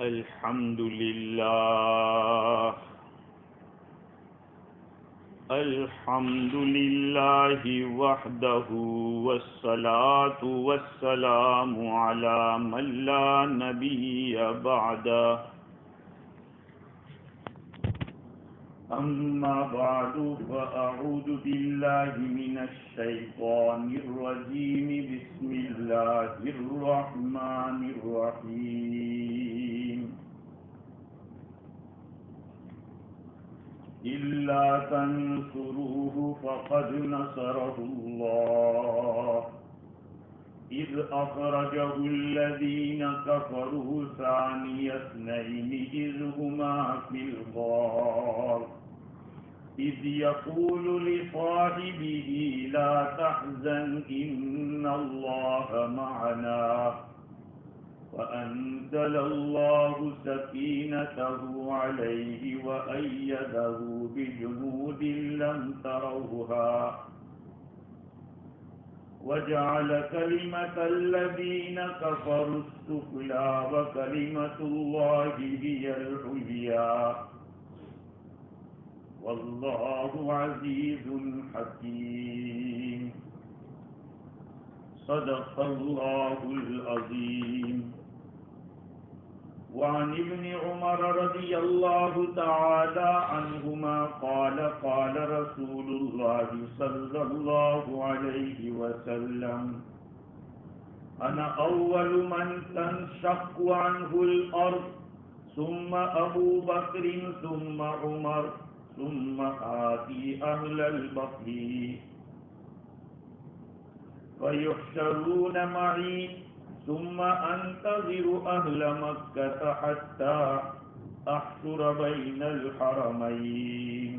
الحمد لله الحمد لله وحده والصلاة والسلام على من لا نبي بعده أما بعد فأعوذ بالله من الشيطان الرجيم بسم الله الرحمن الرحيم إلا تنصروه فقد نصره الله إذ أخرجه الذين كفروا ثاني اثنين إذ هما في الغار إذ يقول لصاحبه لا تحزن إن الله معنا فأنزل الله سكينته عليه وأيده بجنود لم تروها وجعل كلمة الذين كفروا السفلى وكلمة الله هي العليا والله عزيز حكيم صدق الله العظيم. وعن ابن عمر رضي الله تعالى عنهما قال قال رسول الله صلى الله عليه وسلم أنا أول من تنشق عنه الأرض ثم أبو بكر ثم عمر ثم آتي أهل البقيع فيحشرون معي ثم أنتظر أهل مكة حتى أحشر بين الحرمين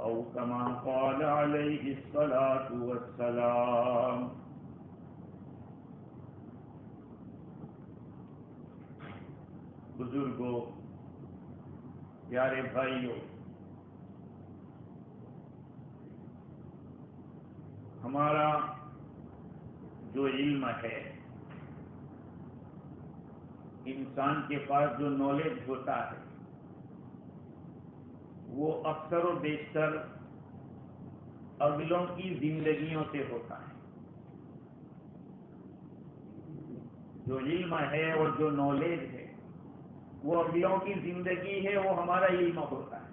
أو كما قال عليه الصلاة والسلام. بزرگوں، پیارے بھائیوں، ہمارا جو علم ہے، انسان کے پاس جو نالج ہوتا ہے وہ اکثر و بیشتر اگلوں کی زندگیوں سے ہوتا ہے. جو علم ہے اور جو نالج ہے وہ اگلوں کی زندگی ہے، وہ ہمارا علم ہوتا ہے.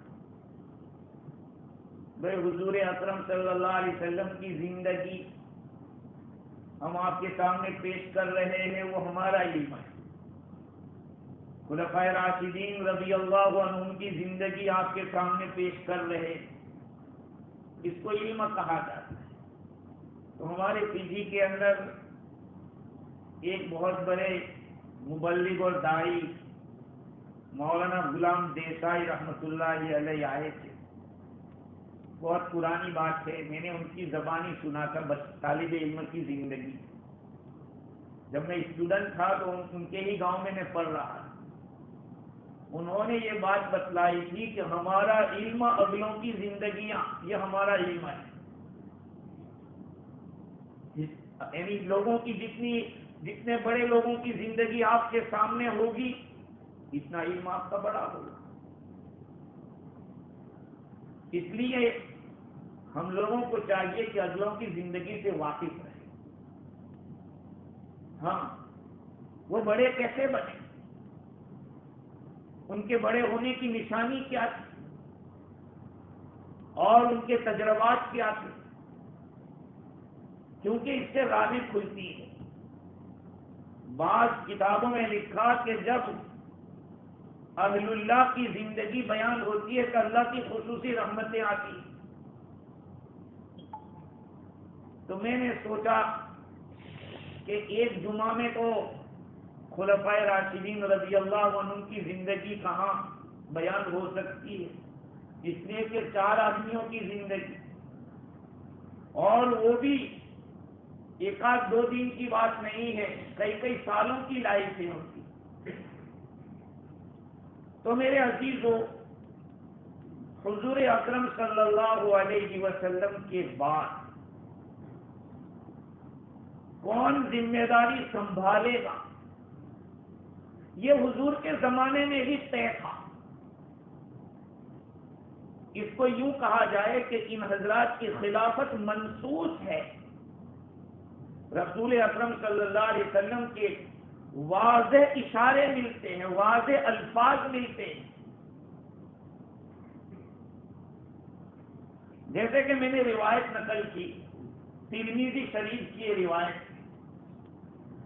بھائی حضور اکرم صلی اللہ علیہ وسلم کی زندگی ہم آپ کے سامنے پیش کر رہے ہیں، وہ ہمارا علم ہے. خلفائے راشدین رضی اللہ عنہم کی زندگی آپ کے سامنے پیش کر رہے، اس کو علم کہا جاتا ہے. تو ہمارے پی جی کے اندر ایک بہت بڑے مبلغ اور داعی مولانا غلام دیسائی رحمۃ اللہ علیہ آئے تھے. بہت پرانی بات ہے، میں نے ان کی زبانی سنا تھا طالب علم کی زندگی. جب میں اسٹوڈنٹ تھا تو ان کے ہی گاؤں میں پڑھ رہا تھا. انہوں نے یہ بات بتلائی تھی کہ ہمارا علم اگلوں کی زندگیاں، یہ ہمارا علم ہے. یعنی لوگوں کی جتنے بڑے لوگوں کی زندگی آپ کے سامنے ہوگی اتنا علم آپ کا بڑا ہوگا. اس لیے ہم لوگوں کو چاہیے کہ اگلوں کی زندگی سے واقف رہیں. ہاں، وہ بڑے کیسے بنے، ان کے بڑے ہونے کی نشانی کیا تھی اور ان کے تجربات کیا تھے، کیونکہ اس سے راہیں کھلتی ہیں. بعض کتابوں میں لکھا کہ جب اہل اللہ کی زندگی بیان ہوتی ہے کہ اللہ کی خصوصی رحمتیں آتی ہیں. تو میں نے سوچا کہ ایک جمعہ میں تو خلفائے راشدین رضی اللہ عنہم کی زندگی کہاں بیان ہو سکتی ہے، اس لیے کہ 4 آدمیوں کی زندگی، اور وہ بھی ایک آدھ 2 دن کی بات نہیں ہے، کئی سالوں کی لائف ہے ان کی. تو میرے عزیزوں، حضور اکرم صلی اللہ علیہ وسلم کے بعد کون ذمہ داری سنبھالے گا یہ حضور کے زمانے میں ہی طے تھا. اس کو یوں کہا جائے کہ ان حضرات کی خلافت منصوص ہے. رسول اکرم صلی اللہ علیہ وسلم کے واضح اشارے ملتے ہیں، واضح الفاظ ملتے ہیں. جیسے کہ میں نے روایت نقل کی، ترمذی شریف کی یہ روایت،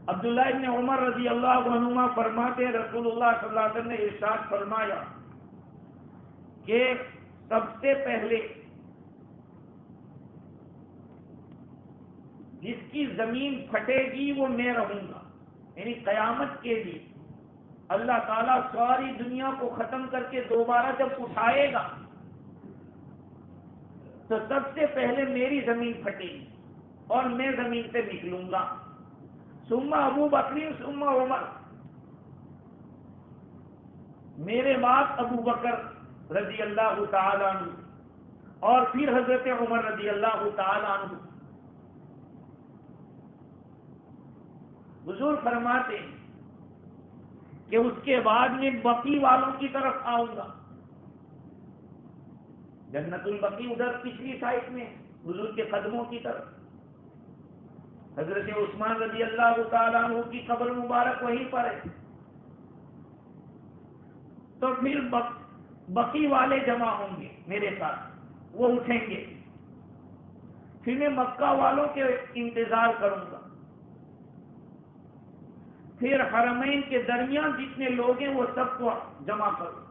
عبداللہ ابن عمر رضی اللہ عنہما فرماتے ہیں رسول اللہ صلی اللہ علیہ وسلم نے ارشاد فرمایا کہ سب سے پہلے جس کی زمین پھٹے گی وہ میں رہوں گا. یعنی قیامت کے لیے اللہ تعالیٰ ساری دنیا کو ختم کر کے دوبارہ جب اٹھائے گا تو سب سے پہلے میری زمین پھٹے گی اور میں زمین سے نکلوں گا. ثم ابو بکر ثم عمر، میرے بعد ابو بکر رضی اللہ تعالی عنہ اور پھر حضرت عمر رضی اللہ تعالی عنہ. حضور فرماتے ہیں کہ اس کے بعد میں بقی والوں کی طرف آؤں گا. جنت البقی ادھر پچھلی سائڈ میں حضور کے قدموں کی طرف. حضرت عثمان رضی اللہ تعالیٰ عنہ کی قبر مبارک وہیں پر ہے. تو پھر بقی والے جمع ہوں گے میرے ساتھ، وہ اٹھیں گے. پھر میں مکہ والوں کے انتظار کروں گا. پھر حرمین کے درمیان جتنے لوگ ہیں وہ سب کو جمع کروں.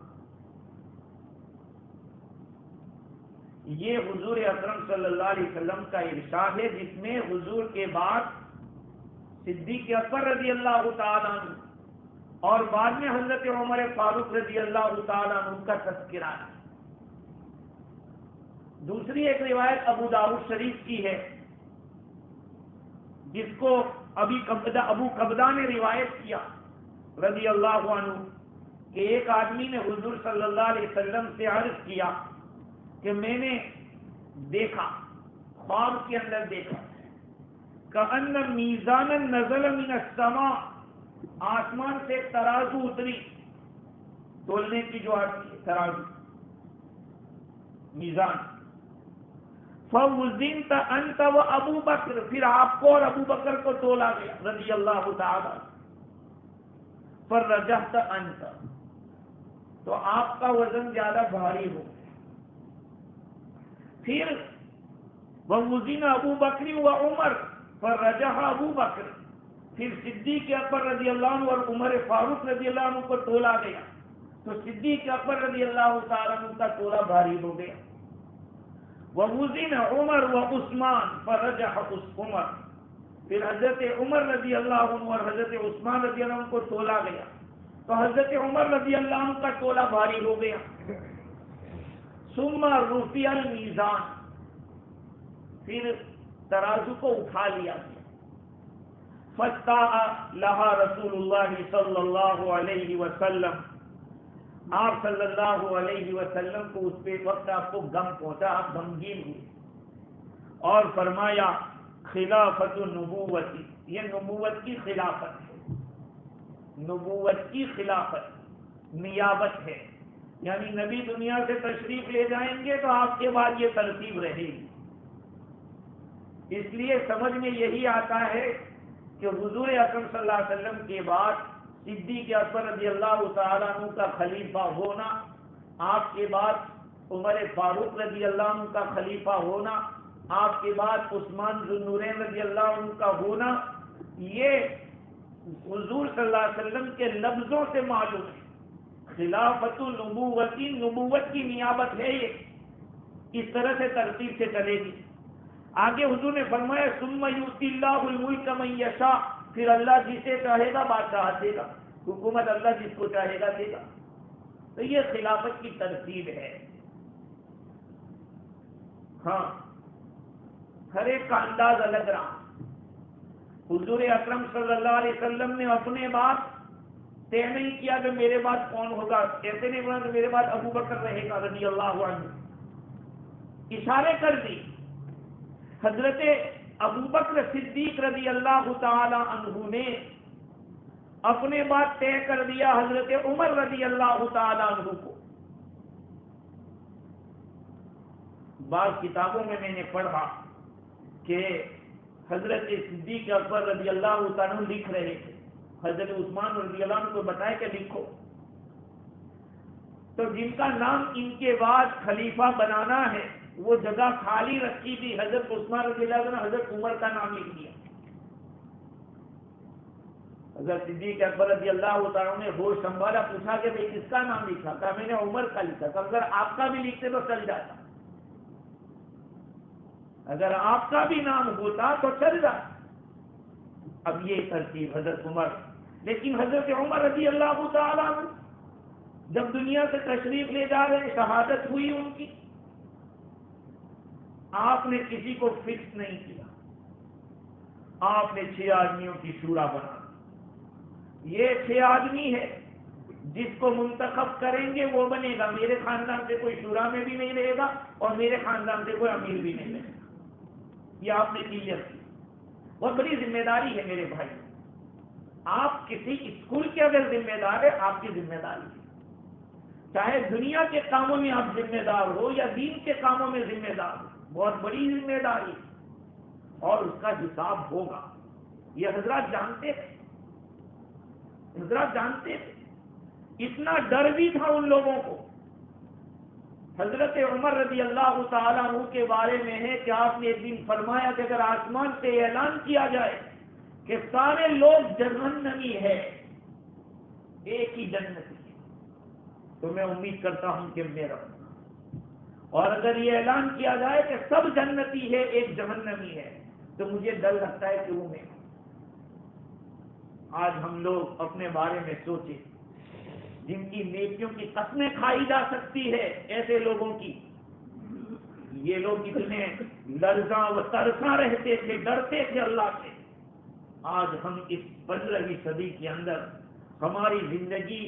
یہ حضور اکرم صلی اللہ علیہ وسلم کا ارشاد ہے، جس میں حضور کے بعد صدیق اکبر رضی اللہ تعالیٰ عنہ اور بعد میں حضرت عمر فاروق رضی اللہ تعالیٰ عنہ کا تذکرہ ہے. دوسری ایک روایت ابو داؤد شریف کی ہے جس کو ابو قبدہ نے روایت کیا رضی اللہ عنہ کہ ایک آدمی نے حضور صلی اللہ علیہ وسلم سے عرض کیا کہ میں نے دیکھا، خواب کے اندر دیکھا کأن میزانا نزل من السماء، آسمان سے ایک ترازو اتری، تولنے کی جو آتی ہے ترازو میزان. فوزنت انت و ابو بکر، پھر آپ کو اور ابو بکر کو تولا گیا رضی اللہ تعالی. فرجحت انت، تو آپ کا وزن زیادہ بھاری ہو. پھر ووزن ابو بکر و عمر فرجح ابو بکر، پھر صدیق اکبر رضی اللہ عنہ اور عمر فاروق رضی اللہ عنہ کو تولا گیا تو صدیق اکبر رضی اللہ تعالیٰ عنہ کا تولا بھاری ہو گیا. ووزن عمر و عثمان فرجح عمر، پھر حضرت عمر رضی اللہ عنہ اور حضرت عثمان رضی اللہ عنہ کو تولا گیا تو حضرت عمر رضی اللہ عنہ کا تولا بھاری ہو گیا. ثم رفع المیزان، پھر ترازو کو اٹھا لیا گیا. فاستاء لها رسول اللہ صلی اللہ علیہ وسلم، آپ صلی اللہ علیہ وسلم کو اس پہ وقت آپ کو غم پہنچا، آپ غمگین ہوئے اور فرمایا خلافت النبوتی، یہ نبوت کی خلافت ہے، نبوت کی خلافت نیابت ہے. یعنی نبی دنیا سے تشریف لے جائیں گے تو آپ کے بعد یہ ترتیب رہے گی. اس لیے سمجھ میں یہی آتا ہے کہ حضور اکرم صلی اللہ علیہ وسلم کے بعد صدیق اکبر رضی اللہ تعالیٰ عنہ کا خلیفہ ہونا، آپ کے بعد عمر فاروق رضی اللہ عنہ کا خلیفہ ہونا، آپ کے بعد عثمان ذو النورین رضی اللہ عنہ کا ہونا، یہ حضور صلی اللہ علیہ وسلم کے لفظوں سے معلوم ہے. خلافت النبوتی، نبوت کی نیابت ہے، یہ اس طرح سے ترتیب سے چلے گی. آگے حضور نے فرمایا ثم یؤتی اللہ الملک من یشاء، پھر اللہ جسے چاہے گا بادشاہت دے گا، حکومت اللہ جس کو چاہے گا دے گا. تو یہ خلافت کی ترتیب ہے. ہاں، ہر ایک کا انداز الگ رہا. حضور اکرم صلی اللہ علیہ وسلم نے اپنے بعد طے نہیں کیا کہ میرے بعد کون ہوگا، ایسے نہیں بولا کہ میرے بعد ابو بکر رہے گا رضی اللہ عنہ. اشارے کر دی. حضرت ابو بکر صدیق رضی اللہ تعالی عنہ نے اپنے بات طے کر دیا حضرت عمر رضی اللہ تعالیٰ عنہ کو. بعض کتابوں میں نے پڑھا کہ حضرت صدیق اکبر رضی اللہ تعالیٰ لکھ رہے تھے, حضرت عثمان رضی اللہ عنہ کو بتائے کہ لکھو, تو جن کا نام ان کے بعد خلیفہ بنانا ہے وہ جگہ خالی رکھی تھی, حضرت عثمان رضی اللہ عنہ نے حضرت عمر کا نام لکھ دیا. حضرت صدیق اکبر رضی اللہ تعالیٰ نے ہوش سنبھالا, پوچھا کہ بھائی کس کا نام لکھا؟ کہا میں نے عمر کا لکھا. تو اگر آپ کا بھی لکھتے تو چل جاتا, اگر آپ کا بھی نام ہوتا تو چل جاتا. اب یہ ترتیب حضرت عمر. لیکن حضرت عمر رضی اللہ تعالیٰ جب دنیا سے تشریف لے جا رہے, شہادت ہوئی ان کی, آپ نے کسی کو فکس نہیں کیا, آپ نے 6 آدمیوں کی شورا بنا. یہ 6 آدمی ہے, جس کو منتخب کریں گے وہ بنے گا. میرے خاندان سے کوئی شورا میں بھی نہیں رہے گا اور میرے خاندان سے کوئی امیر بھی نہیں رہے گا. یہ آپ نے کلیئر کی. بہت بڑی ذمہ داری ہے میرے بھائی. آپ کسی اسکول کے اگر ذمہ دار ہے, آپ کی ذمہ داری ہے. چاہے دنیا کے کاموں میں آپ ذمہ دار ہو یا دین کے کاموں میں ذمہ دار ہو, بہت بڑی ذمہ داری اور اس کا حساب ہوگا. یہ حضرات جانتے تھے, حضرات جانتے تھے. اتنا ڈر بھی تھا ان لوگوں کو. حضرت عمر رضی اللہ تعالیٰ عنہ کے بارے میں ہے کہ آپ نے ایک دن فرمایا کہ اگر آسمان سے اعلان کیا جائے کہ سارے لوگ جہنمی ہے, ایک ہی جنتی ہے, تو میں امید کرتا ہوں کہ میں رہوں گا. اور اگر یہ اعلان کیا جائے کہ سب جنتی ہے, ایک جہنمی ہے, تو مجھے ڈر لگتا ہے کہ وہ میں. آج ہم لوگ اپنے بارے میں سوچیں, جن کی نیکیوں کی قسمیں کھائی جا سکتی ہے ایسے لوگوں کی. یہ لوگ اتنے لرزاں و ترساں رہتے تھے, ڈرتے تھے اللہ سے. آج ہم اس 15ویں صدی کے اندر ہماری زندگی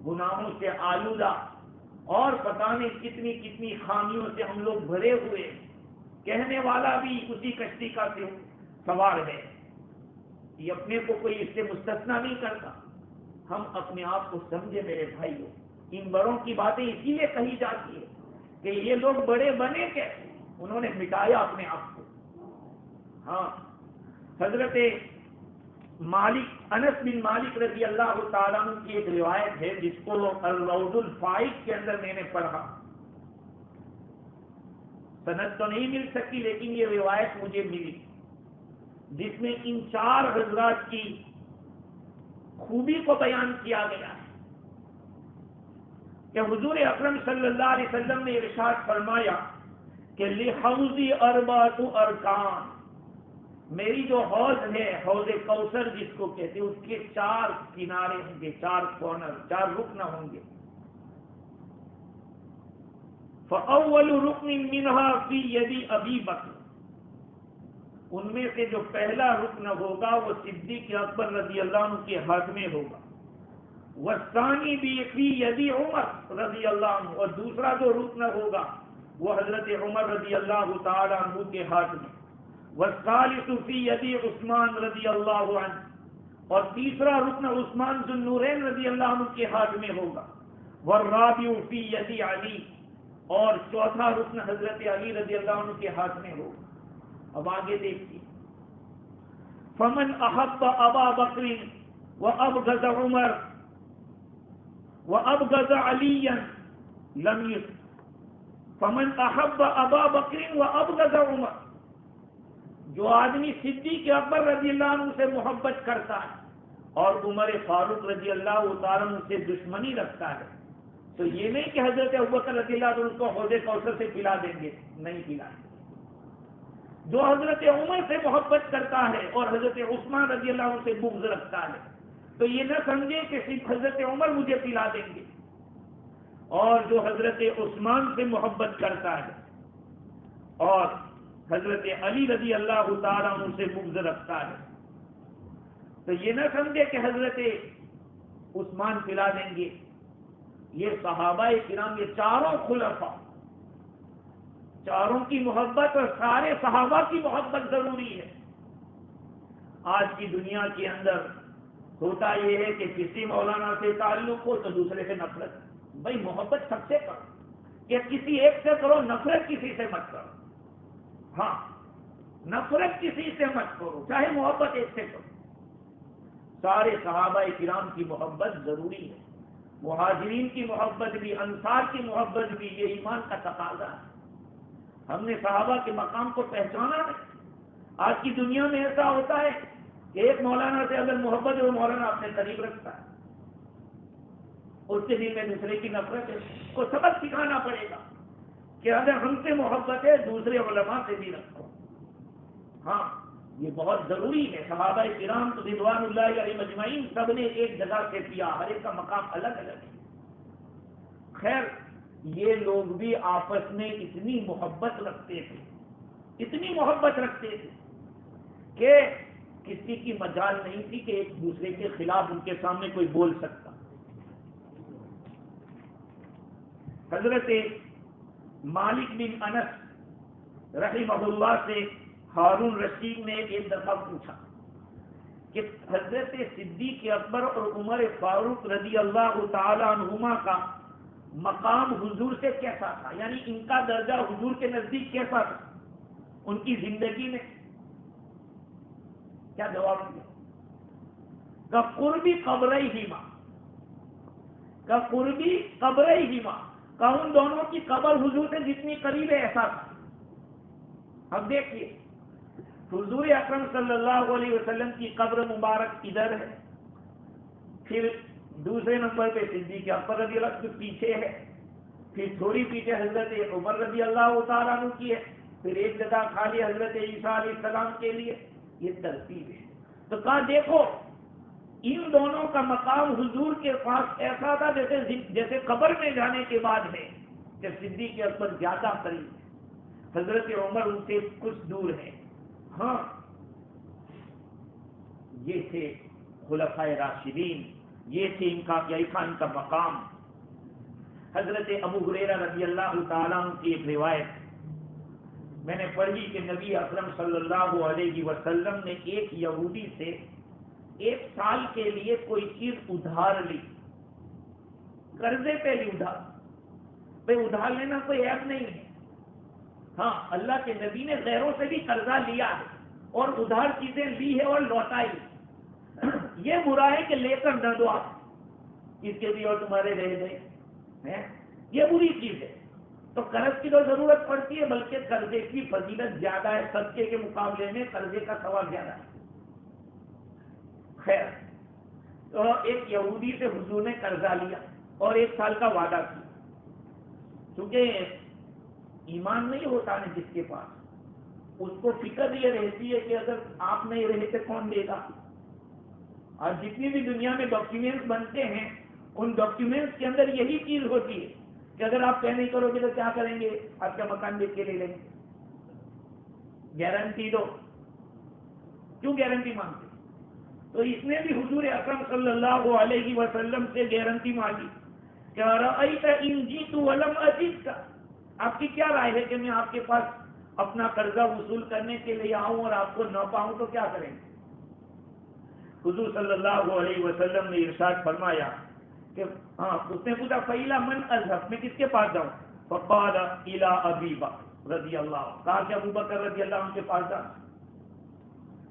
گناہوں سے آلودہ اور پتہ نہیں کتنی کتنی خامیوں سے ہم لوگ بھرے ہوئے. کہنے والا بھی اسی کشتی کا سوار ہے. یہ اپنے کو کوئی اس سے مستثنا نہیں کرتا. ہم اپنے آپ کو سمجھے میرے بھائیوں. ان بڑوں کی باتیں اسی لیے کہی جاتی ہے کہ یہ لوگ بڑے بنے کیسے, انہوں نے مٹایا اپنے آپ کو. ہاں, حضرت مالک انس بن مالک رضی اللہ تعالیٰ عنہ کی ایک روایت ہے جس کو الروض الفائق کے اندر میں نے پڑھا. سند تو نہیں مل سکی لیکن یہ روایت مجھے ملی, جس میں ان 4 حضرات کی خوبی کو بیان کیا گیا ہے کہ حضور اکرم صلی اللہ علیہ وسلم نے ارشاد فرمایا کہ لحوضی 4 ارکان, میری جو حوض ہے حوض کوثر جس کو کہتے ہیں, اس کے 4 کنارے ہوں گے, 4 کارنر, 4 رکن ہوں گے. فاول رکن منها فی ید ابی بکر, ان میں سے جو پہلا رکن ہوگا وہ صدیق اکبر رضی اللہ عنہ کے ہاتھ میں ہوگا. والثانی فی ید عمر رضی اللہ عنہ, اور دوسرا جو رکن ہوگا وہ حضرت عمر رضی اللہ تعالی عنہ کے ہاتھ میں. والثالث فی ید عثمان رضی اللہ عنہ, اور تیسرا رکن عثمان ذو النورین رضی اللہ عنہ کے ہاتھ میں ہوگا. والرابع فی ید علی, اور چوتھا رکن حضرت علی رضی اللہ عنہ کے ہاتھ میں ہوگا. اب آگے دیکھیے, فمن احب ابا بکر وابغض عمر وابغض علیا لم يصب. فمن احب ابا بکر وابغض عمر, جو آدمی صدیق اکبر رضی اللہ عنہ سے محبت کرتا ہے اور عمر فاروق رضی اللہ تعالیٰ عنہ سے دشمنی رکھتا ہے, تو یہ نہیں کہ حضرت ابوبکر رضی اللہ عنہ کو حوض کوثر سے پلا دیں گے, نہیں پلائیں گے. جو حضرت عمر سے محبت کرتا ہے اور حضرت عثمان رضی اللہ عنہ سے بغض رکھتا ہے, تو یہ نہ سمجھے کہ صرف حضرت عمر مجھے پلا دیں گے, اور جو حضرت عثمان سے محبت کرتا ہے اور حضرت علی رضی اللہ تعالیٰ عنہ سے بغض رکھتا ہے, تو یہ نہ سمجھے کہ حضرت عثمان پلا دیں گے. یہ صحابہ کرام, یہ 4 خلفاء, 4 کی محبت اور سارے صحابہ کی محبت ضروری ہے. آج کی دنیا کے اندر ہوتا یہ ہے کہ کسی مولانا سے تعلق ہو تو دوسرے سے نفرت. بھائی محبت سب سے کرو، کہ کسی ایک سے کرو، نفرت کسی سے مت کرو. ہاں نفرت کسی سے مت کرو، چاہے محبت ایک سے کرو. سارے صحابہ کرام کی محبت ضروری ہے، مہاجرین کی محبت بھی، انصار کی محبت بھی، یہ ایمان کا تقاضا ہے. ہم نے صحابہ کے مقام کو پہچانا نہیں. آج کی دنیا میں ایسا ہوتا ہے کہ ایک مولانا سے اگر محبت ہے وہ مولانا اپنے قریب رکھتا ہے، اس کے دل میں دوسرے کی نفرت ہے. اس کو سبق سکھانا پڑے گا کہ اگر ہم سے محبت ہے دوسرے علماء سے بھی رکھو. ہاں یہ بہت ضروری ہے. صحابہ کرام رضوان اللہ علیہ مجمعین سب نے ایک جگہ سے کیا، ہر ایک کا مقام الگ الگ ہے. خیر یہ لوگ بھی آپس میں اتنی محبت رکھتے تھے، اتنی محبت رکھتے تھے کہ کسی کی مجال نہیں تھی کہ ایک دوسرے کے خلاف ان کے سامنے کوئی بول سکتا. حضرت مالک بن انس رحمہ اللہ سے ہارون رشید نے ایک دفعہ پوچھا کہ حضرت صدیق اکبر اور عمر فاروق رضی اللہ تعالی عنہما کا مقام حضور سے کیسا تھا، یعنی ان کا درجہ حضور کے نزدیک کیسا تھا ان کی زندگی میں. کیا جواب دیا؟ قربی قبرہما، قربی قبرہما، کہ ان دونوں کی قبر حضور سے جتنی قریب ہے ایسا تھا. اب دیکھیے حضور اکرم صلی اللہ علیہ وسلم کی قبر مبارک ادھر ہے، پھر دوسرے نمبر پہ صدیق اکبر رضی اللہ عنہ پیچھے ہے، پھر تھوڑی پیچھے حضرت عمر رضی اللہ تعالیٰ عنہ کی ہے، پھر ایک جگہ خالی حضرت عیسیٰ علیہ السلام کے لیے. یہ ترتیب ہے. تو کہا دیکھو ان دونوں کا مقام حضور کے پاس ایسا تھا جیسے قبر میں جانے کے بعد ہے کہ صدیق اکبر زیادہ قریب ہے، حضرت عمر ان سے کچھ دور ہے. ہاں یہ تھے خلفائے راشدین، یہ تھے ان کا مقام. حضرت ابو ہریرہ رضی اللہ تعالیٰ عنہ کی ایک روایت میں نے پڑھی کہ نبی اکرم صلی اللہ علیہ وسلم نے ایک یہودی سے 1 سال کے لیے کوئی چیز ادھار لی، قرضے پہ لی. ادھار لینا کوئی عیب نہیں ہے. ہاں اللہ کے نبی نے غیروں سے بھی قرضہ لیا ہے اور ادھار چیزیں لی ہے اور لوٹائی. یہ برا ہے کہ لے کر نہ دو آپ، اس کے بھی اور تمہارے رہ گئے، یہ بری چیز ہے. تو قرض کی تو ضرورت پڑتی ہے، بلکہ قرضے کی فضیلت زیادہ ہے، صدقے کے مقابلے میں قرضے کا ثواب زیادہ ہے. خیر تو ایک یہودی سے حضور نے قرضہ لیا اور 1 سال کا وعدہ کیا. کیونکہ ایمان نہیں ہوتا نا جس کے پاس، اس کو فکر یہ رہتی ہے کہ اگر آپ نہیں رہے تو کون دے گا. اور جتنی بھی دنیا میں ڈاکیومنٹس بنتے ہیں ان ڈاکیومنٹس کے اندر یہی چیز ہوتی ہے کہ اگر آپ پے نہیں کرو گے تو کیا کریں گے، آپ کا مکان بیچ کے لے لیں گے. گارنٹی دو. کیوں گارنٹی مانگتے؟ تو اس نے بھی حضور اکرم صلی اللہ علیہ وسلم سے گارنٹی مانگی کہ رأیت ان جیت ولم اجدک، آپ کی کیا رائے ہے کہ میں آپ کے پاس اپنا قرضہ وصول کرنے کے لیے آؤں اور آپ کو نہ پاؤں تو کیا کریں گے؟ حضور صلی اللہ علیہ وسلم نے ارشاد فرمایا کہ ہاں. اس نے پوچھا فیلا من اذهب، میں کس کے پاس جاؤں؟ فقال الى ابی بکر رضی اللہ عنہ، کہا کہ ابو بکر رضی اللہ عنہ کے پاس جا.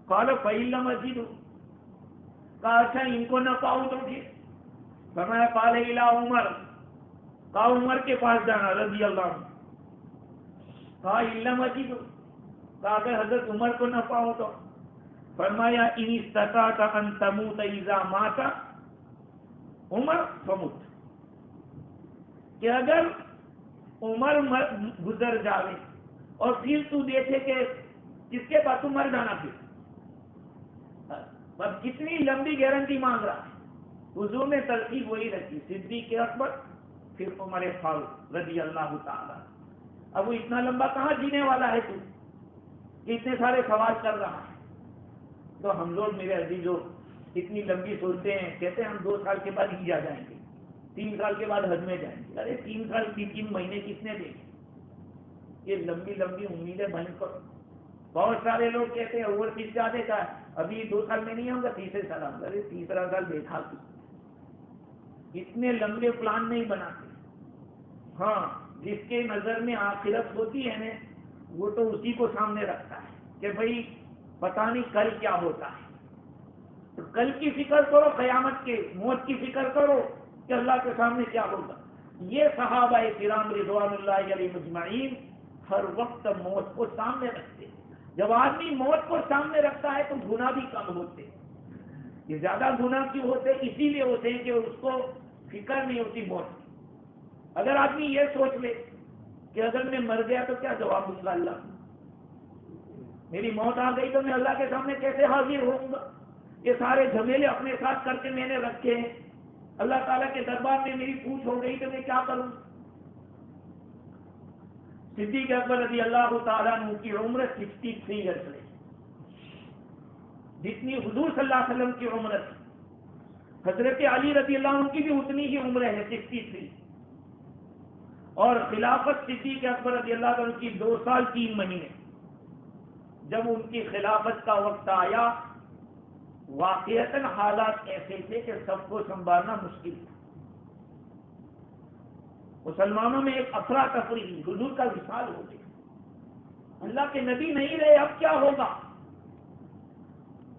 قال فإن لم اجد، کہا اچھا ان کو نہ پاؤں تو پھر؟ فرمایا قال الى عمر، کہا عمر کے پاس جانا رضی اللہ عنہ. کہا ان لم اجد، کہا اگر حضرت عمر کو نہ پاؤں تو؟ فرمایا ان استطعت ان تموت اذا مات عمر فمت، کہ اگر عمر گزر جاوے اور پھر تو دیکھے کہ کس کے پاس تو مر جانا. پھر اب کتنی لمبی گارنٹی مانگ رہا ہے. حضور نے ترتیب وہی رکھی، صدیق اکبر پھر عمر فاروق رضی اللہ تعالی. اب وہ اتنا لمبا کہاں جینے والا ہے تو کہ اتنے سارے سوال کر رہا ہے. تو ہم لوگ میرے عزیزوں اتنی لمبی سوچتے ہیں، کہتے ہیں ہم 2 سال کے بعد ہی جا جائیں گے، 3 سال کے بعد حج میں جائیں گے. ارے 3 سال 3 مہینے کس نے دیکھے؟ یہ لمبی لمبی امیدیں بن کر بہت سارے لوگ کہتے ہیں اوورسیز جانے کا ابھی 2 سال میں نہیں آؤں گا، تیسرے سال آؤں گا. ارے تیسرا سال دیکھا تو اتنے لمبے پلان نہیں بناتے. ہاں جس کے نظر میں آخرت ہوتی ہے نا وہ تو اسی کو سامنے رکھتا ہے کہ بھائی پتہ نہیں کل کیا ہوتا ہے. تو کل کی فکر کرو، قیامت کے موت کی فکر کرو کہ اللہ کے سامنے کیا ہوگا. یہ صحابہ کرام رضوان اللہ علیہ مجمعین ہر وقت موت کو سامنے رکھتے. جب آدمی موت کو سامنے رکھتا ہے تو گناہ بھی کم ہوتے. یہ زیادہ گناہ کیوں ہوتے؟ اسی لیے ہوتے ہیں کہ اس کو فکر نہیں ہوتی موت کی. اگر آدمی یہ سوچ لے کہ اگر میں مر گیا تو کیا جواب دوں گا اللہ کو، میری موت آ گئی تو میں اللہ کے سامنے کیسے حاضر ہوں گا، یہ سارے جھمیلے اپنے ساتھ کر کے میں نے رکھے ہیں، اللہ تعالیٰ کے دربار میں میری پوچھ ہو گئی تو میں کیا کروں. صدیق اکبر رضی اللہ تعالیٰ عنہ کی عمر 63 ایئرس رہی، جتنی حضور صلی اللہ علیہ وسلم کی عمر تھی. حضرت علی رضی اللہ عنہ کی بھی اتنی ہی عمر ہے 63. اور خلافت صدیق اکبر رضی اللہ عنہ کی 2 سال 3 مہینے. جب ان کی خلافت کا وقت آیا واقعتاً حالات ایسے تھے کہ سب کو سنبھالنا مشکل تھا. مسلمانوں میں ایک افراتفری، حضور کا وصال ہو گیا، اللہ کے نبی نہیں رہے، اب کیا ہوگا.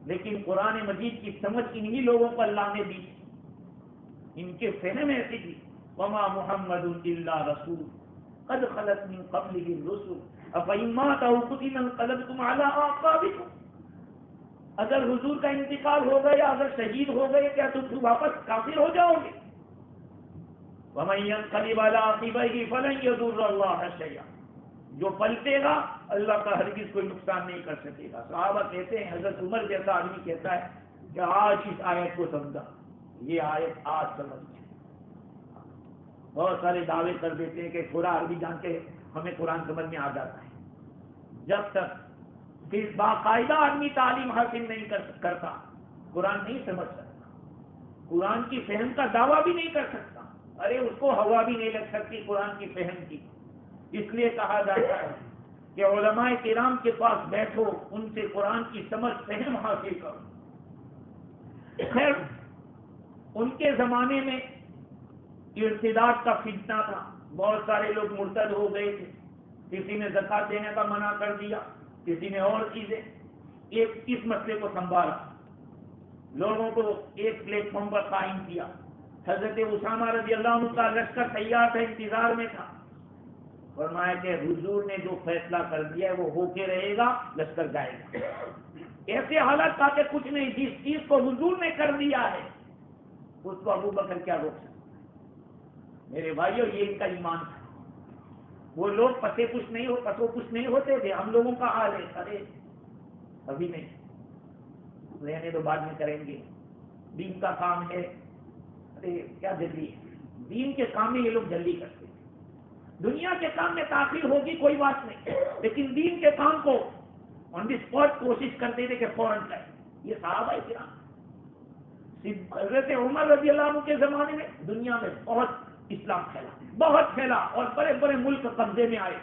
لیکن قرآن مجید کی سمجھ انہی لوگوں کو اللہ نے دی، ان کے فہم ایسی تھی. وما محمد الا رسول قد خلت من قبله الرسل افإن مات أو قتل انقلبتم على أعقابكم. اگر حضور کا انتقال ہو گیا، اگر شہید ہو گئے، کیا تم واپس کافر ہو جاؤ گے؟ ومن ينقلب على عقبيه فلن يضر الله شيئا. جو پلٹے گا اللہ کا ہرگز کوئی نقصان نہیں کر سکے گا. صحابہ کہتے ہیں، حضرت عمر جیسا آدمی کہتا ہے کہ آج اس آیت کو سمجھا، یہ آیت آج سمجھ گئے. بہت سارے دعوے کر دیتے ہیں کہ تھوڑا عربی جانتے ہیں، ہمیں قرآن سمجھ میں آ جاتا ہے. جب تک پھر باقاعدہ آدمی تعلیم حاصل نہیں کرتا قرآن نہیں سمجھ سکتا، قرآن کی فہم کا دعویٰ بھی نہیں کر سکتا. ارے اس کو ہوا بھی نہیں لگ سکتی قرآن کی فہم کی. اس لیے کہا جاتا ہے کہ علماء کرام کے پاس بیٹھو، ان سے قرآن کی سمجھ فہم حاصل کرو. خیر ان کے زمانے میں ارتداد کا فتنہ تھا، بہت سارے لوگ مرتد ہو گئے تھے. کسی نے زکات دینے کا منع کر دیا، کسی نے اور چیزیں. اس مسئلے کو سنبھالا، لوگوں کو ایک پلیٹ فارم پر قائم کیا. حضرت اسامہ رضی اللہ عنہ کا لشکر تیار تھا، انتظار میں تھا. فرمایا کہ حضور نے جو فیصلہ کر دیا ہے وہ ہو کے رہے گا، لشکر جائے گا. ایسے حالات تھا کہ کچھ نہیں، جس چیز کو حضور نے کر دیا ہے اس کو ابو بکر کیا روک سکتا. میرے بھائیو یہ ان کا ایمان تھا. وہ لوگ پسو کچھ نہیں ہوتے تھے. ہم لوگوں کا حال ہے، ارے ابھی نہیں، رہنے تو بعد میں کریں گے، دین کا کام ہے. ارے کیا جلدی ہے، دین کے کام میں یہ لوگ جلدی کرتے ہیں. دنیا کے کام میں تاخیر ہوگی کوئی بات نہیں، لیکن دین کے کام کو آن دی اسپاٹ کوشش کرتے تھے کہ فوراً کریں. یہ صحابہ کرام. حضرت عمر رضی اللہ عنہ کے زمانے میں دنیا میں بہت اسلام پھیلا، بہت پھیلا، اور بڑے بڑے ملک قبضے میں آئے.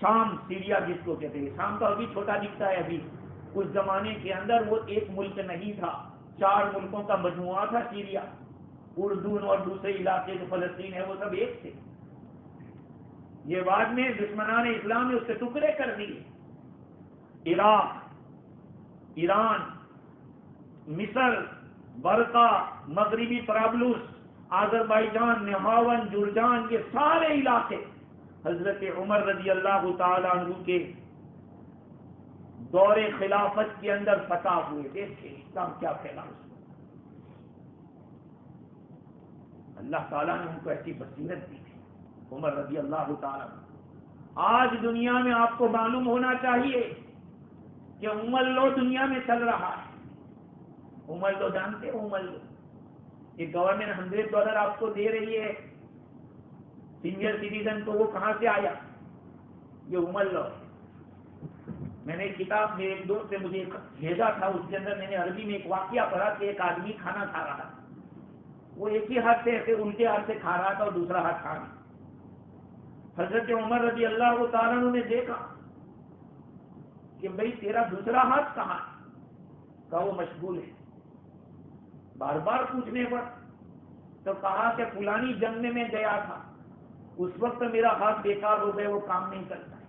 شام، سیریا جس کو کہتے ہیں، شام تو ابھی چھوٹا دکھتا ہے. ابھی اس زمانے کے اندر وہ ایک ملک نہیں تھا، 4 ملکوں کا مجموعہ تھا سیریا. اردن اور دوسرے علاقے جو فلسطین ہے وہ سب ایک تھے. یہ بعد میں دشمنان اسلام نے اس کے ٹکڑے کر دیے. عراق، ایران، مصر، برقا، مغربی طرابلس، آذربائیجان، نہاون، جرجان، یہ سارے علاقے حضرت عمر رضی اللہ تعالیٰ عنہ کے دور خلافت کے اندر فتح ہوئے. دیکھیں اسلام کیا پھیلا. اللہ تعالیٰ نے ان کو ایسی بصیرت دی تھی. عمر رضی اللہ تعالیٰ عنہ. آج دنیا میں آپ کو معلوم ہونا چاہیے کہ عمر لو دنیا میں چل رہا ہے. عمر لو جانتے ہیں؟ عمر لو یہ گورنمنٹ $100 آپ کو دے رہی ہے سینئر سٹیزن کو. وہ کہاں سے آیا؟ یہ عمر لو. میں نے کتاب میں ایک دوست نے مجھے بھیجا تھا، اس کے اندر میں نے عربی میں ایک واقعہ پڑھا کہ ایک آدمی کھانا کھا رہا تھا. وہ ایک ہی ہاتھ سے ایسے الٹے ہاتھ سے کھا رہا تھا اور دوسرا ہاتھ کھا رہا. حضرت عمر رضی اللہ تعالیٰ عنہ نے دیکھا کہ بھئی تیرا دوسرا ہاتھ کہاں ہے؟ کہ وہ مشغول ہے. بار بار پوچھنے پر تو کہا کہ فلانی جنگ میں گیا تھا، اس وقت میرا ہاتھ بیکار ہو گئے، وہ کام نہیں کرتا ہے.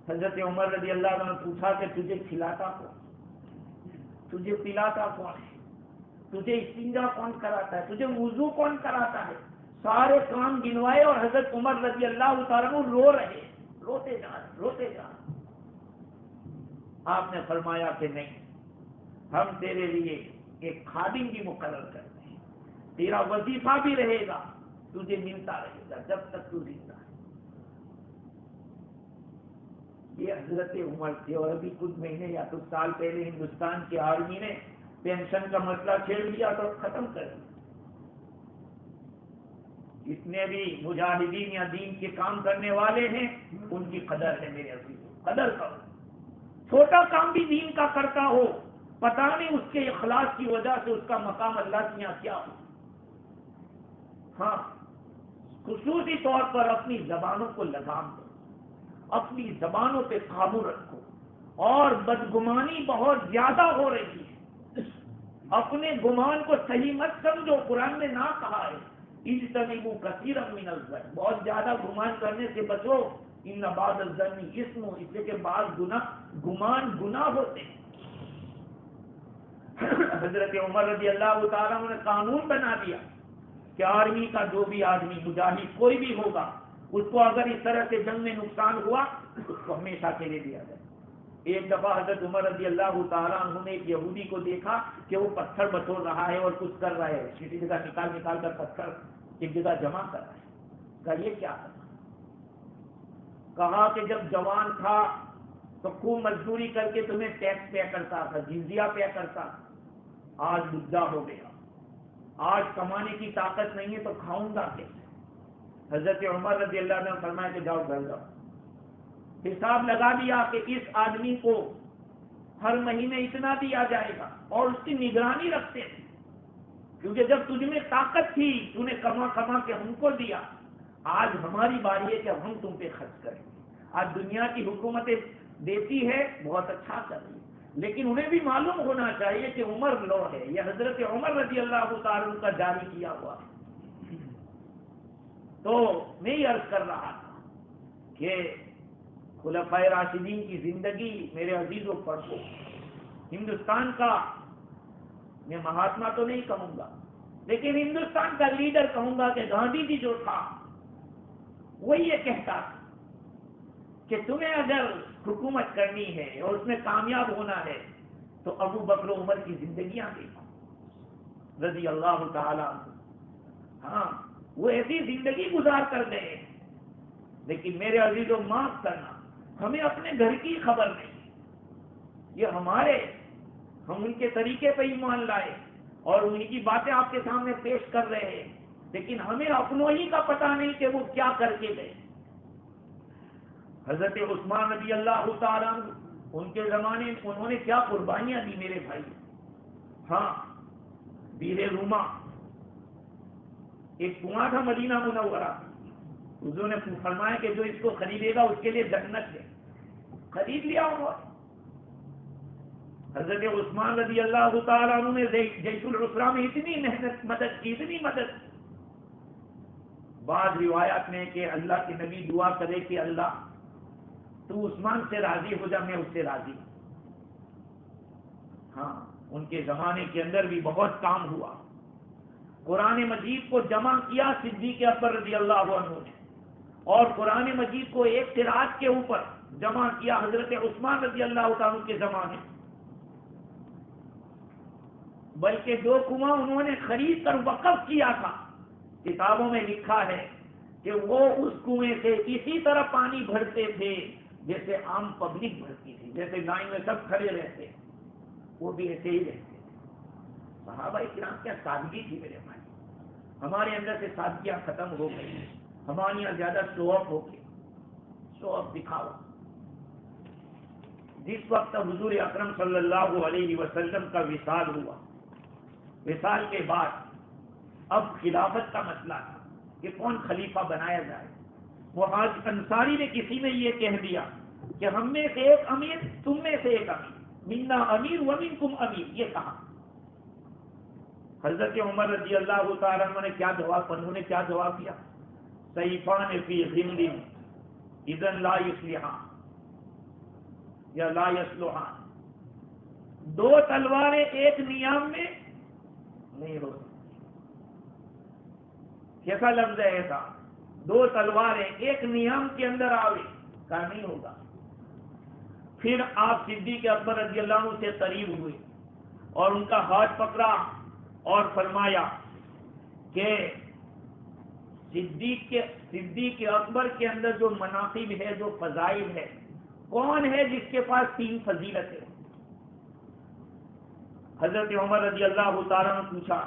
حضرت عمر رضی اللہ عنہ نے پوچھا کہ تجھے کھلاتا کون، تجھے پلاتا کون ہے، تجھے استنجا کون کراتا ہے، تجھے وضو کون کراتا ہے؟ سارے کام گنوائے اور حضرت عمر رضی اللہ تعالیٰ عنہ رو رہے، روتے جا رہے، روتے جا رہے. آپ نے فرمایا کہ نہیں، ہم تیرے لیے ایک خادم بھی مقرر کرتے ہیں، تیرا وظیفہ بھی رہے گا، تجھے ملتا رہے گا جب تک تو زندہ ہے. یہ حضرت عمر تھے. اور ابھی کچھ مہینے یا کچھ سال پہلے ہندوستان کی آرمی نے پینشن کا مسئلہ چھیڑ دیا تو ختم کر دیا. جتنے بھی مجاہدین یا دین کے کام کرنے والے ہیں ان کی قدر ہے میرے عزیزوں، قدر کرو. چھوٹا کام بھی دین کا کرتا ہو، پتہ نہیں اس کے اخلاص کی وجہ سے اس کا مقام اللہ کے یہاں کیا ہو. ہاں، خصوصی طور پر اپنی زبانوں کو لگام دو، اپنی زبانوں پہ قابو رکھو. اور بدگمانی بہت زیادہ ہو رہی ہے، اپنے گمان کو صحیح مت سمجھو. قرآن نے نہ کہا ہے اجتنبوا کثیرا من الظن، بہت زیادہ گمان کرنے سے بچو. ان بعض الظن اسم، اس لیے کہ بعض گمان گناہ ہوتے ہیں. حضرت عمر رضی اللہ تعالیٰ نے قانون بنا دیا کہ آرمی کا جو بھی آدمی مجاہد کوئی بھی ہوگا، اس کو اگر اس طرح سے جنگ میں نقصان ہوا اس کو ہمیشہ کے لیے دیا جائے. ایک دفعہ حضرت عمر رضی اللہ تعالیٰ عنہ نے ایک یہودی کو دیکھا کہ وہ پتھر بٹور رہا ہے اور کچھ کر رہا ہے، کسی جگہ نکال کر پتھر ایک جگہ جمع کر رہا ہے. کہا یہ کیا کرنا؟ کہا کہ جب جوان تھا تو خوب مزدوری کر کے تمہیں ٹیکس پے کرتا تھا، جزیہ پے کرتا تھا. آج بڈھا ہو گیا، آج کمانے کی طاقت نہیں ہے تو کھاؤں گا کیسے؟ حضرت عمر رضی اللہ عنہ نے فرمایا کہ جاؤ گھر جاؤ. حساب لگا دیا کہ اس آدمی کو ہر مہینے اتنا دیا جائے گا، اور اس کی نگرانی رکھتے تھے. کیونکہ جب تجھ میں طاقت تھی تو نے کما کے ہم کو دیا. آج ہماری باری ہے کہ ہم تم پہ خرچ کریں. آج دنیا کی حکومتیں دیتی ہے، بہت اچھا کر رہی ہے، لیکن انہیں بھی معلوم ہونا چاہیے کہ عمر لو ہے. یہ حضرت عمر رضی اللہ تعالیٰ عنہ کا جاری کیا ہوا ہے. تو میں یہ عرض کر رہا تھا کہ خلفائے راشدین کی زندگی میرے عزیزوں پڑھو. ہندوستان کا میں مہاتما تو نہیں کہوں گا، لیکن ہندوستان کا لیڈر کہوں گا کہ گاندھی جی جو تھا وہ یہ کہتا تھا کہ تمہیں اگر حکومت کرنی ہے اور اس میں کامیاب ہونا ہے تو ابو بکر و عمر کی زندگیاں دیکھو رضی اللہ تعالیٰ. ہاں، وہ ایسی زندگی گزار کر گئے. لیکن میرے عزیزوں معاف کرنا، ہمیں اپنے گھر کی خبر نہیں. یہ ہم ان کے طریقے پہ ایمان لائے اور ان کی باتیں آپ کے سامنے پیش کر رہے ہیں، لیکن ہمیں اپنوں ہی کا پتہ نہیں کہ وہ کیا کر کے گئے. حضرت عثمان رضی اللہ تعالیٰ ان کے زمانے میں انہوں نے کیا قربانیاں دی میرے بھائی. ہاں، بیر روما ایک کنواں تھا مدینہ منورہ، حضور نے فرمایا کہ جو اس کو خریدے گا اس کے لیے جنت ہے. خرید لیا انہوں نے. حضرت عثمان رضی اللہ تعالیٰ عنہ نے جیش العسرہ میں اتنی محنت مدد کی، اتنی مدد. بعض روایات میں کہ اللہ کے نبی دعا کرے کہ اللہ تو عثمان سے راضی ہو جا، میں اس سے راضی ہوں. ہاں، ان کے زمانے کے اندر بھی بہت کام ہوا. قرآن مجید کو جمع کیا صدیق اکبر رضی اللہ عنہ نے، اور قرآن مجید کو ایک قرات کے اوپر جمع کیا حضرت عثمان رضی اللہ عنہ کے زمانے. بلکہ جو کنواں انہوں نے خرید کر وقف کیا تھا، کتابوں میں لکھا ہے کہ وہ اس کنویں سے اسی طرح پانی بھرتے تھے جیسے عام پبلک بھرتی تھی، جیسے لائن میں سب کھڑے رہتے وہ بھی ایسے ہی رہتے. صحابہ کرام کیا سادگی تھی میرے بھائی. ہمارے اندر سے سادگیاں ختم ہو گئی. ہمارے یہاں زیادہ شو آف ہو گئے، شو آف دکھاوا. جس وقت حضور اکرم صلی اللہ علیہ وسلم کا وصال ہوا، وصال کے بعد اب خلافت کا مسئلہ تھا کہ کون خلیفہ بنایا جائے. محاذ انصاری نے کسی نے یہ کہہ دیا کہ ہم میں سے ایک امیر، تم میں سے ایک امیر. منا امیر ومنکم امیر، یہ کہا۔ حضرت عمر رضی اللہ تعالیٰ عنہ نے کیا جواب دیا؟ سیفان فی غمد اذن لا یصلحان یا لا یصلحان، دو تلواریں ایک نیام میں نہیں ہو سکتی۔ کیسا لفظ ہے ایسا؟ دو تلواریں ایک نیام کے اندر آوے، کہا نہیں ہوگا۔ پھر آپ صدیق اکبر رضی اللہ عنہ سے قریب ہوئے اور ان کا ہاتھ پکڑا اور فرمایا کہ صدیق اکبر کے اندر جو مناقب ہے، جو فضائل ہے، کون ہے جس کے پاس 3 فضیلتیں؟ حضرت عمر رضی اللہ تعالیٰ نے پوچھا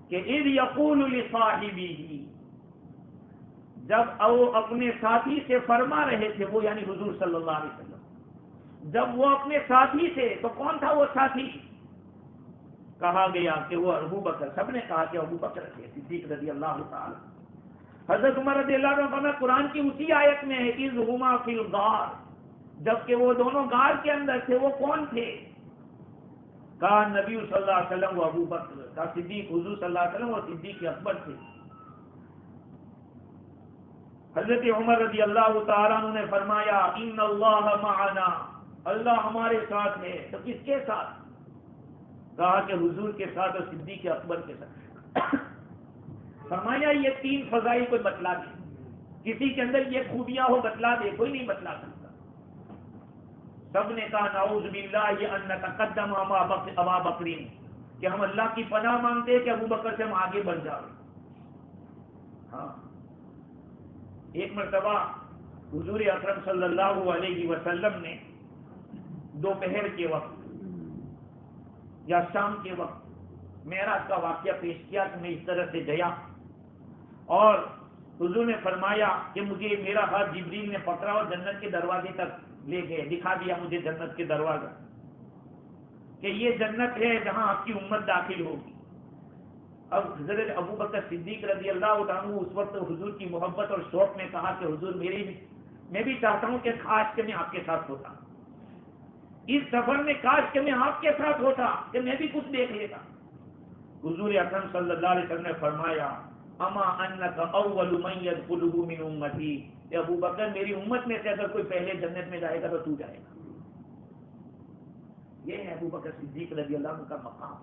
کہ اذ یقول لصاحبہ، جب وہ اپنے ساتھی سے فرما رہے تھے، وہ یعنی حضور صلی اللہ علیہ وسلم، جب وہ اپنے ساتھی سے، تو کون تھا وہ ساتھی؟ کہا گیا کہ وہ ابو بکر، سب نے کہا کہ ابو بکر تھے، صدیق رضی اللہ تعالی۔ حضرت عمر رضی اللہ عنہ قرآن کی اسی آیت میں ہے اذ ہما فی الغار، جبکہ وہ دونوں غار کے اندر تھے، وہ کون تھے؟ کہا نبی صلی اللہ علیہ وسلم و ابو بکر، کہا صدیق، حضور صلی اللہ علیہ وسلم اور صدیق اکبر تھے۔ حضرت عمر رضی اللہ تعالیٰ عنہ نے فرمایا ان اللہ معنا، اللہ ہمارے ساتھ ہے۔ تو کس کے ساتھ؟ کہا کہ حضور کے ساتھ اور صدیق اکبر کے ساتھ۔ فرمایا یہ 3 فضائل کوئی بتلا دے، کسی کے اندر یہ خوبیاں ہو بتلا دے، کوئی نہیں بتلا سکتا۔ سب نے کہا نعوذ باللہ ان نتقدم ابا بکر، کہ ہم اللہ کی پناہ مانگتے ہیں کہ ابو بکر سے ہم آگے بڑھ جائیں۔ ہاں، ایک مرتبہ حضور اکرم صلی اللہ علیہ وسلم نے دوپہر کے وقت یا شام کے وقت معراج کا واقعہ پیش کیا کہ میں اس طرح سے گیا، اور حضور نے فرمایا کہ مجھے میرا ہاتھ جبریل نے پکڑا اور جنت کے دروازے تک لے گئے، دکھا دیا مجھے جنت کے دروازہ کہ یہ جنت ہے جہاں آپ کی امت داخل ہوگی۔ اب حضرت ابو بکر صدیق رضی اللہ عنہ اس وقت حضور کی محبت اور شوق میں کہا کہ حضور میں بھی چاہتا ہوں کہ کاش کہ میں آپ کے ساتھ ہوتا، اس سفر میں کاش کہ میں آپ کے ساتھ ہوتا، کہ میں بھی کچھ دیکھ لیتا۔ حضور اکرم صلی اللہ علیہ وسلم نے فرمایا اما انک اول من يدخله من امتی، کہ ابو بکر میری امت میں سے اگر کوئی پہلے جنت میں جائے گا تو تو جائے گا۔ یہ ہے ابو بکر صدیق رضی اللہ عنہ کا مقام۔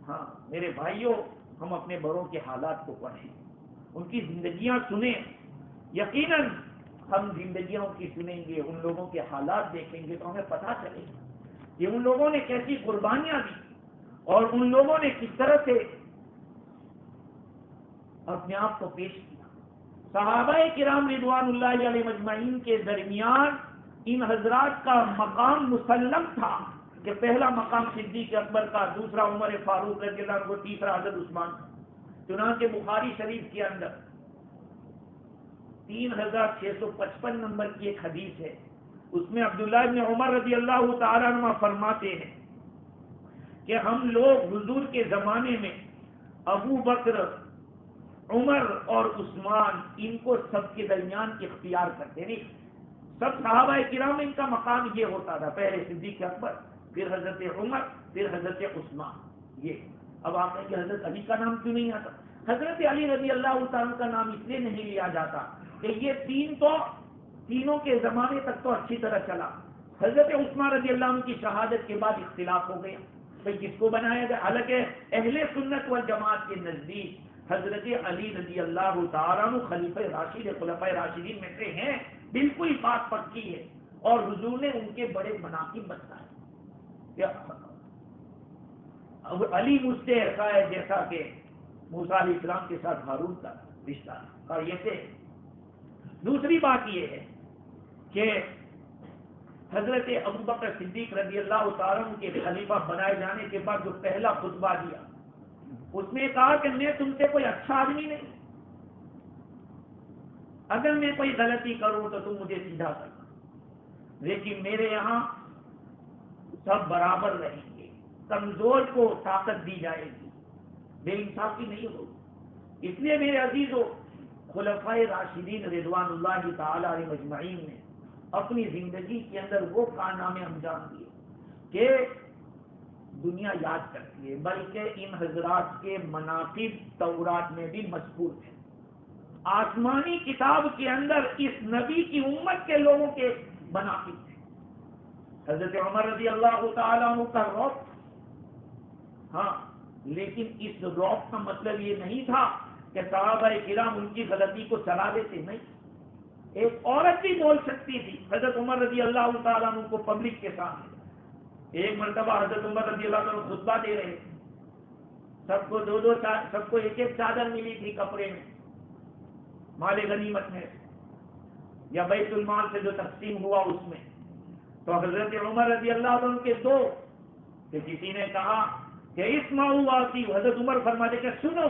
ہاں میرے بھائیوں، ہم اپنے بڑوں کے حالات کو پڑھیں، ان کی زندگیاں سنیں۔ یقیناً ہم زندگیوں کی سنیں گے، ان لوگوں کے حالات دیکھیں گے تو ہمیں پتہ چلے گا کہ ان لوگوں نے کیسی قربانیاں دی اور ان لوگوں نے کس طرح سے اپنے آپ کو پیش کیا۔ صحابہ کرام رضوان اللہ علیہ مجمعین کے درمیان ان حضرات کا مقام مسلم تھا کہ پہلا مقام صدیق اکبر کا، دوسرا عمر فاروق رضی اللہ عنہ، تیسرا حضرت عثمان۔ چنانچہ بخاری شریف کے اندر 3655 نمبر کی ایک حدیث ہے، اس میں عبداللہ بن عمر رضی اللہ تعالیٰ عنہ فرماتے ہیں کہ ہم لوگ حضور کے زمانے میں ابو بکر، عمر اور عثمان، ان کو سب کے درمیان اختیار کرتے، نہیں سب صحابہ کرام میں ان کا مقام یہ ہوتا تھا، پہلے صدیق اکبر، پھر حضرت عمر، پھر حضرت عثمان۔ یہ اب آپ کہیں کہ حضرت علی کا نام کیوں نہیں آتا؟ حضرت علی رضی اللہ تعالیٰ کا نام اس لیے نہیں لیا جاتا کہ یہ تینوں کے زمانے تک تو اچھی طرح چلا۔ حضرت عثمان رضی اللہ عنہ کی شہادت کے بعد اختلاف ہو گیا، پھر کس کو بنایا جائے؟ حالانکہ اہل سنت والجماعت کے نزدیک حضرت علی رضی اللہ تعالیٰ عنہ خلیفہ راشد، خلفائے راشدین میں سے ہیں، بالکل بات پکی ہے، اور حضور نے ان کے بڑے مناقب بتائے۔ علی مجھ سے ایسا ہے جیسا کہ موسیٰ علیہ السلام کے ساتھ ہارون کا رشتہ تھا، اور یہ سے دوسری بات یہ ہے کہ حضرت ابو بکر صدیق رضی اللہ تعالیٰ عنہ کے خلیفہ بنائے جانے کے بعد جو پہلا خطبہ دیا، اس میں کہا کہ میں تم سے کوئی اچھا آدمی نہیں، اگر میں کوئی غلطی کروں تو تم مجھے سیدھا کرنا، لیکن میرے یہاں سب برابر رہیں گے، کمزور کو طاقت دی جائے گی، بے انصافی نہیں ہوگی۔ اس لیے میرے عزیزو، خلفائے راشدین رضوان اللہ تعالی علیہ مجمعین نے اپنی زندگی کے اندر وہ کارنامے انجام دیے کہ دنیا یاد کرتی ہے، بلکہ ان حضرات کے مناقب تورات میں بھی مذکور ہیں۔ آسمانی کتاب کے اندر اس نبی کی امت کے لوگوں کے مناقب ہیں۔ حضرت عمر رضی اللہ تعالیٰ عنہ کا رعب، ہاں، لیکن اس رعب کا مطلب یہ نہیں تھا کہ صحابہ کرام ان کی غلطی کو چلا دیتے، نہیں، ایک عورت بھی بول سکتی تھی۔ حضرت عمر رضی اللہ تعالیٰ عنہ کو پبلک کے سامنے ایک مرتبہ حضرت عمر رضی اللہ عنہ خطبہ دے رہے، سب کو سب کو ایک ایک چادر ملی تھی کپڑے میں، مال غنیمت میں یا بیت المال سے جو تقسیم ہوا اس میں۔ تو حضرت عمر رضی اللہ عنہ کے دو کہ کسی نے کہا کہ اسمعوا واطیعوا، حضرت عمر فرماتے کہ سنو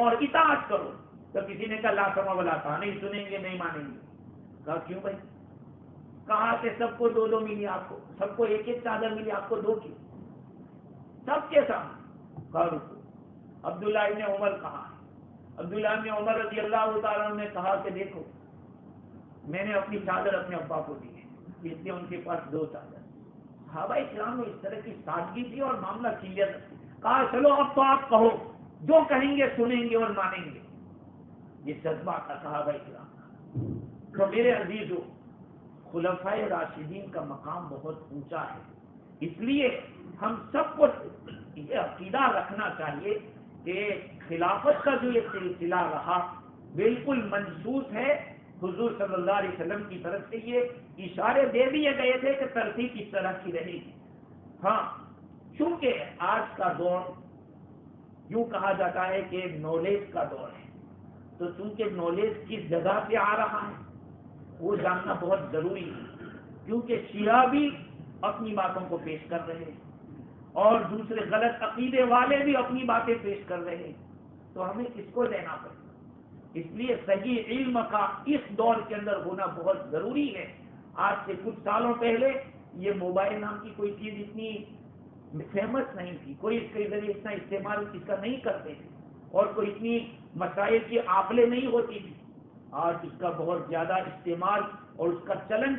اور اطاعت کرو، تو کسی نے کہا لا سمع ولا طاعة، نہیں سنیں گے نہیں مانیں گے۔ کہا کیوں بھائی؟ کہا کہ سب کو دو دو ملی، آپ کو سب کو ایک ایک چادر ملی، آپ کو دو کی، سب کے سامنے۔ کہا رکو۔ عبداللہ ابن عمر کہا، عبداللہ ابن عمر رضی اللہ تعالیٰ عنہ نے کہا کہ دیکھو میں نے اپنی چادر اپنے ابا کو دی ہے، اس لیے ان کے پاس دو چادر۔ صحابہ کرام میں اس طرح کی سادگی تھی اور معاملہ کلیئر تھی۔ کہا چلو اب تو آپ کہو، جو کہیں گے سنیں گے اور مانیں گے۔ یہ جذبہ تھا صحابہ کرام کا۔ تو میرے عزیزو، خلفائے راشدین کا مقام بہت اونچا ہے، اس لیے ہم سب کو یہ عقیدہ رکھنا چاہیے کہ خلافت کا جو یہ سلسلہ رہا بالکل منسوخ ہے۔ حضور صلی اللہ علیہ وسلم کی طرف سے یہ اشارے دے دیے گئے تھے کہ ترتیب اس طرح کی رہے گی۔ ہاں، چونکہ آج کا دور یوں کہا جاتا ہے کہ نالج کا دور ہے، تو چونکہ نالج کس جگہ سے آ رہا ہے وہ جاننا بہت ضروری ہے، کیونکہ شیعہ بھی اپنی باتوں کو پیش کر رہے ہیں اور دوسرے غلط عقیدے والے بھی اپنی باتیں پیش کر رہے ہیں، تو ہمیں کس کو لینا پڑے؟ اس لیے صحیح علم کا اس دور کے اندر ہونا بہت ضروری ہے۔ آج سے کچھ سالوں پہلے یہ موبائل نام کی کوئی چیز اتنی فیمس نہیں تھی، کوئی اس کے ذریعے اتنا استعمال اس کا نہیں کرتے تھے اور کوئی اتنی مسائل کی عاقلیں نہیں ہوتی تھی۔ آج اس کا بہت زیادہ استعمال اور اس کا چلن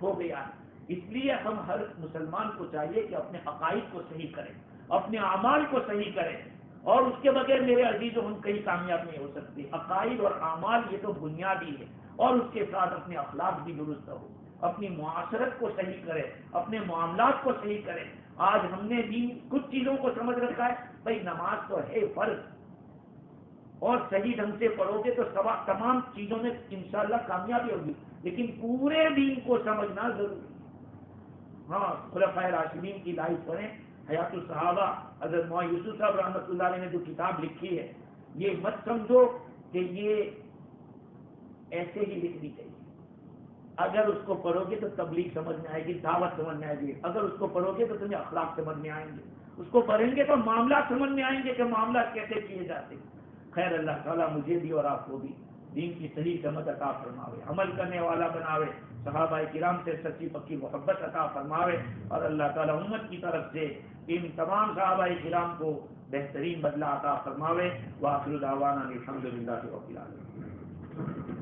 ہو گیا ہے۔ اس لیے ہم ہر مسلمان کو چاہیے کہ اپنے عقائد کو صحیح کریں، اپنے اعمال کو صحیح کریں، اور اس کے بغیر میرے عزیزوں ہم کہیں کامیاب نہیں ہو سکتے۔ عقائد اور اعمال یہ تو بنیادی ہے، اور اس کے ساتھ اپنے اخلاق بھی درست ہو، اپنی معاشرت کو صحیح کریں، اپنے معاملات کو صحیح کریں۔ آج ہم نے بھی کچھ چیزوں کو سمجھ رکھا ہے، بھائی نماز تو ہے فرض، اور صحیح ڈھنگ سے پڑھو گے تو تمام چیزوں میں انشاءاللہ کامیابی ہوگی، لیکن پورے دین کو سمجھنا ضروری ہے۔ ہاں، خلفائے راشدین کی لائف پڑھیں، حیات الصحابہ، حضرت مولانا یوسف صاحب رحمۃ اللہ علیہ نے جو کتاب لکھی ہے، یہ مت سمجھو کہ یہ ایسے ہی لکھنی چاہیے۔ اگر اس کو پڑھو گے تو تبلیغ سمجھ میں آئے گی، دعوت سمجھ میں آئے گی، اگر اس کو پڑھو گے تو تمہیں اخلاق سمجھ میں آئیں گے، اس کو پڑھیں گے تو معاملات سمجھ میں آئیں گے کہ معاملات کیسے کیے جاتے ہیں۔ خیر، اللہ تعالیٰ مجھے بھی اور آپ کو بھی دین کی صحیح سمجھ عطا فرماوے، عمل کرنے والا بناوے، صحابہ کرام سے سچی پکی محبت عطا فرماوے، اور اللہ تعالیٰ امت کی طرف سے ان تمام صحابہ کرام کو بہترین بدلہ عطا فرماوے۔ وآخر دعوانا الحمدللہ رب العالمین۔